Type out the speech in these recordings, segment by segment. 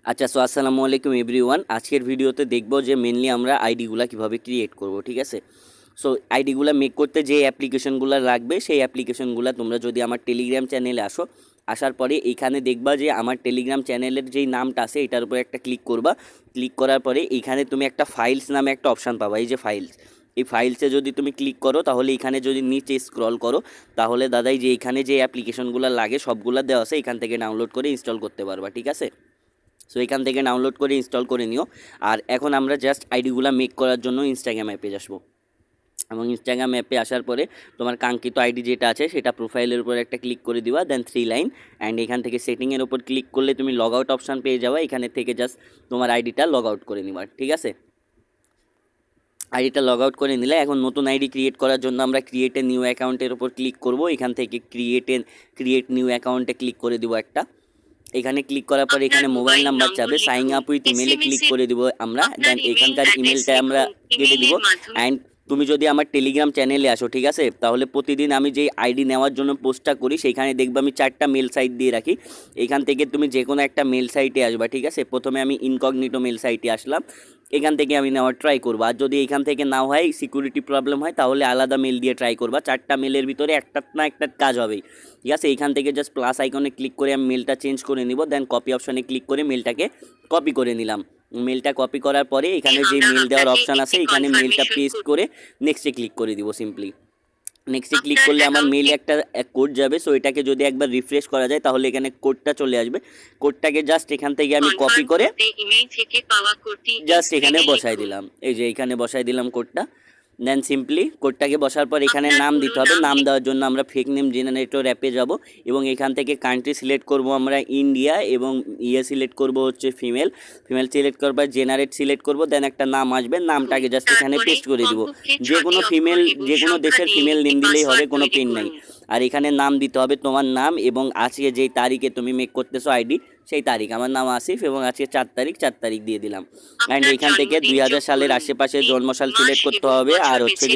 আচ্ছা, সো আসসালামু আলাইকুম এভরিওয়ান। আজকের ভিডিওতে দেখব যে মেনলি আমরা আইডিগুলা কিভাবে ক্রিয়েট করব, ঠিক আছে? সো আইডিগুলা মেক করতে যে অ্যাপ্লিকেশনগুলো লাগবে সেই অ্যাপ্লিকেশনগুলো তোমরা যদি আমার টেলিগ্রাম চ্যানেলে আসার পরে এইখানে দেখবা যে আমার টেলিগ্রাম চ্যানেলের যেই নামটা আছে এটার উপরে একটা ক্লিক করবা। ক্লিক করার পরে এইখানে তুমি একটা ফাইলস নামে একটা অপশান পাবা, এই যে ফাইলস। এই ফাইলসে যদি তুমি ক্লিক করো তাহলে এখানে যদি নিচে স্ক্রল করো তাহলে দাদাই যে এইখানে যে অ্যাপ্লিকেশনগুলো লাগে সবগুলো দেওয়া আছে, এখান থেকে ডাউনলোড করে ইনস্টল করতে পারবা, ঠিক আছে? সো এখান থেকে ডাউনলোড করে ইনস্টল করে নিও। আর এখন আমরা জাস্ট আইডিগুলো মেক করার জন্য ইনস্টাগ্রাম অ্যাপে আসবো, এবং ইনস্টাগ্রাম অ্যাপে আসার পরে তোমার কাঙ্ক্ষিত আইডি যেটা আছে সেটা প্রোফাইলের উপর একটা ক্লিক করে দিবা, দেন 3 লাইন অ্যান্ড এখান থেকে সেটিংয়ের উপর ক্লিক করলে তুমি লগ আউট অপশান পেয়ে যাবে। এখানে থেকে জাস্ট তোমার আইডিটা লগ আউট করে নিবা, ঠিক আছে? আইডিটা লগ আউট করে নিলে এখন নতুন আইডি ক্রিয়েট করার জন্য আমরা ক্রিয়েট এ নিউ অ্যাকাউন্টের উপর ক্লিক করব। এখান থেকে ক্রিয়েট নিউ অ্যাকাউন্টে ক্লিক করে দিব একটা। এখানে ক্লিক করার পর এখানে মোবাইল নাম্বার চাবে, সাইন আপ উইথ ইমেলে ক্লিক করে দিব আমরা। দেন এখানকার ইমেলটা আমরা কেটে দিব। অ্যান্ড তুমি যদি আমার টেলিগ্রাম চ্যানেলে আসো, ঠিক আছে, তাহলে প্রতিদিন আমি যেই আইডি নেওয়ার জন্য পোস্টটা করি সেইখানে দেখবে আমি 4টা মেল সাইট দিয়ে রাখি। এখান থেকে তুমি যে কোনো একটা মেল সাইটে আসবা, ঠিক আছে? প্রথমে আমি ইনকগনিটো মেল সাইটে আসলাম, এখান থেকে আমি নেওয়ার ট্রাই করবো। আর যদি এখান থেকে নাও হয়, সিকিউরিটি প্রবলেম হয়, তাহলে আলাদা মেল দিয়ে ট্রাই করবা। 4টা মেলের ভিতরে একটা না একটা কাজ হবেই, ঠিক আছে? এখান থেকে জাস্ট প্লাস আইকনে ক্লিক করে আমি মেলটা চেঞ্জ করে নিব। দেন কপি অপশানে ক্লিক করে মেলটাকে কপি করে নিলাম। মেলটা কপি করার পরে এখানে যে মেল দেওয়ার অপশান আছে এখানে মেলটা পেস্ট করে নেক্সটে ক্লিক করে দিব। সিম্পলি নেক্সটে ক্লিক করলে আমার মেইলে একটা কোড যাবে। সো এটাকে যদি একবার রিফ্রেশ করা যায় তাহলে এখানে কোডটা চলে আসবে। কোডটাকে জাস্ট এখান থেকে আমি কপি করে জাস্ট এখানে বসাই দিলাম, এই যে এখানে বসাই দিলাম কোডটা। দেন সিম্পলি কোডটাকে বসার পর এখানে নাম দিতে হবে। নাম দেওয়ার জন্য আমরা ফেক নেম জেনারেটর অ্যাপে যাব এবং এখান থেকে কান্ট্রি সিলেক্ট করব আমরা ইন্ডিয়া, এবং সিলেক্ট করব হচ্ছে ফিমেল সিলেক্ট করার পর জেনারেট সিলেক্ট করব। দেন একটা নাম আসবে, নামটাকে জাস্ট এখানে পেস্ট করে দিব। যে কোনো দেশের ফিমেল নেম দিলেই হবে, কোনো পেন নাই। আর এখানে নাম দিতে হবে তোমার নাম, এবং আজকে যেই তারিখে তুমি মেক করতেছো আইডি সেই তারিখ। আমার নাম আসিফ এবং আজকে 4 তারিখ দিয়ে দিলাম। অ্যান্ড এখান থেকে 2000 সালের আশেপাশে জন্মসাল সিলেক্ট করতে হবে। আর হচ্ছে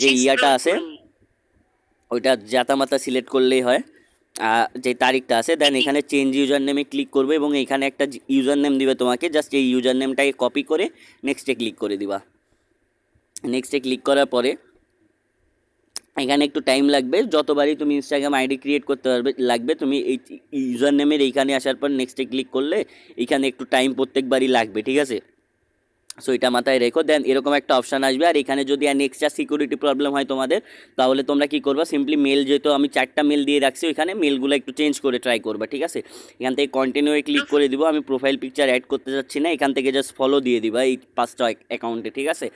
যে ইয়াটা আছে ওইটা জাতামাতা সিলেক্ট করলেই হয়, যে তারিখটা আছে। দেন এখানে চেঞ্জ ইউজার নেমে ক্লিক করবে এবং এখানে একটা ইউজার নেম দিবে তোমাকে। জাস্ট এই ইউজার নেমটাকে কপি করে নেক্সটে ক্লিক করে দিবা। নেক্সটে ক্লিক করার পরে এখানে একটু টাইম লাগবে, যতবারই তুমি ইনস্টাগ্রাম আইডি ক্রিয়েট করতে লাগবে। তুমি এই ইউজার নেমের এইখানে আসার পর নেক্সটে ক্লিক করলে এখানে একটু টাইম প্রত্যেকবারই লাগবে, ঠিক আছে? সো এটা মাথায় রেখো। দেন এরকম একটা অপশান আসবে। আর এখানে যদি এক্সট্রা সিকিউরিটি প্রবলেম হয় তোমাদের, তাহলে তোমরা কী করবা, সিম্পলি মেল, যেহেতু আমি 4টা মেল দিয়ে রাখছি ওইখানে, মেলগুলো একটু চেঞ্জ করে ট্রাই করবা, ঠিক আছে? এখান থেকে কন্টিনিউয়ে ক্লিক করে দিব। আমি প্রোফাইল পিকচার অ্যাড করতে যাচ্ছি না, এখান থেকে জাস্ট ফলো দিয়ে দিবা এই 5টা অ্যাকাউন্টে, ঠিক আছে?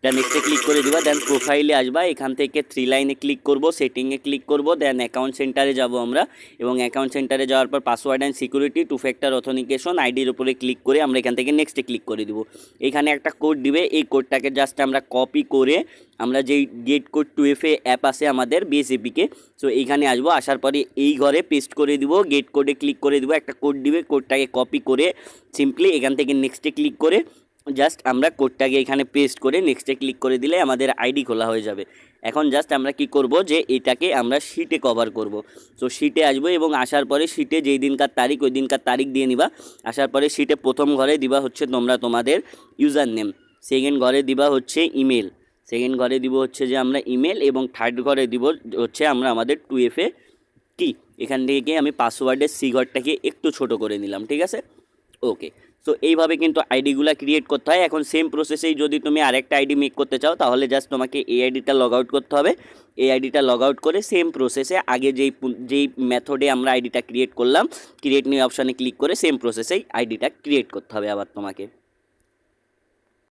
দেন নেক্সটে ক্লিক করে দিবা। দেন প্রোফাইলে আসবা, এখান থেকে 3 লাইনে ক্লিক করব, সেটিংয়ে ক্লিক করব। দেন অ্যাকাউন্ট সেন্টারে যাব আমরা, এবং অ্যাকাউন্ট সেন্টারে যাওয়ার পর password and security 2 factor authentication আইডির উপরে ক্লিক করে আমরা এখান থেকে নেক্সটে ক্লিক করে দিব। এখানে একটা কোড দিবে, এই কোডটাকে জাস্ট আমরা কপি করে আমরা যেই গেট কোড 2FA অ্যাপ আছে আমাদের বিএসএপিকে, সো এইখানে আসবো। আসার পরে এই ঘরে পেস্ট করে দিব, গেট কোডে ক্লিক করে দিব, একটা কোড দিবে, কোডটাকে কপি করে সিম্পলি এখান থেকে নেক্সটে ক্লিক করে জাস্ট আমরা কোডটাকে এখানে পেস্ট করে নেক্সটে ক্লিক করে দিলে আমাদের আইডি খোলা হয়ে যাবে। এখন জাস্ট আমরা কি করব, যে এটাকে আমরা শিটে কভার করব। সো শিটে আসবো এবং আসার পরে শিটে যেই দিনকার তারিখ ওই দিনকার তারিখ দিয়ে নিবা। আসার পরে শিটে প্রথম ঘরে দিবা হচ্ছে তোমরা তোমাদের ইউজার নেম, সেকেন্ড ঘরে দিবা হচ্ছে ইমেল, সেকেন্ড ঘরে দিব হচ্ছে যে আমরা ইমেল, এবং থার্ড ঘরে দিব হচ্ছে আমরা আমাদের 2FA কি। এখান থেকে আমি পাসওয়ার্ডের সি ঘরটাকে একটু ছোট করে নিলাম, ঠিক আছে? ওকে। সো এইভাবে কিন্তু আইডিগুলো ক্রিয়েট করতে হয়। এখন সেম প্রসেসেই যদি তুমি আরেকটা আইডি মেক করতে চাও তাহলে জাস্ট তোমাকে এই আইডিটা লগ আউট করতে হবে। এই আইডিটা লগ আউট করে সেম প্রসেসে আগে যেই মেথডে আমরা আইডিটা ক্রিয়েট করলাম, ক্রিয়েট নিউ অপশানে ক্লিক করে সেম প্রসেসেই আইডিটা ক্রিয়েট করতে হবে আবার তোমাকে।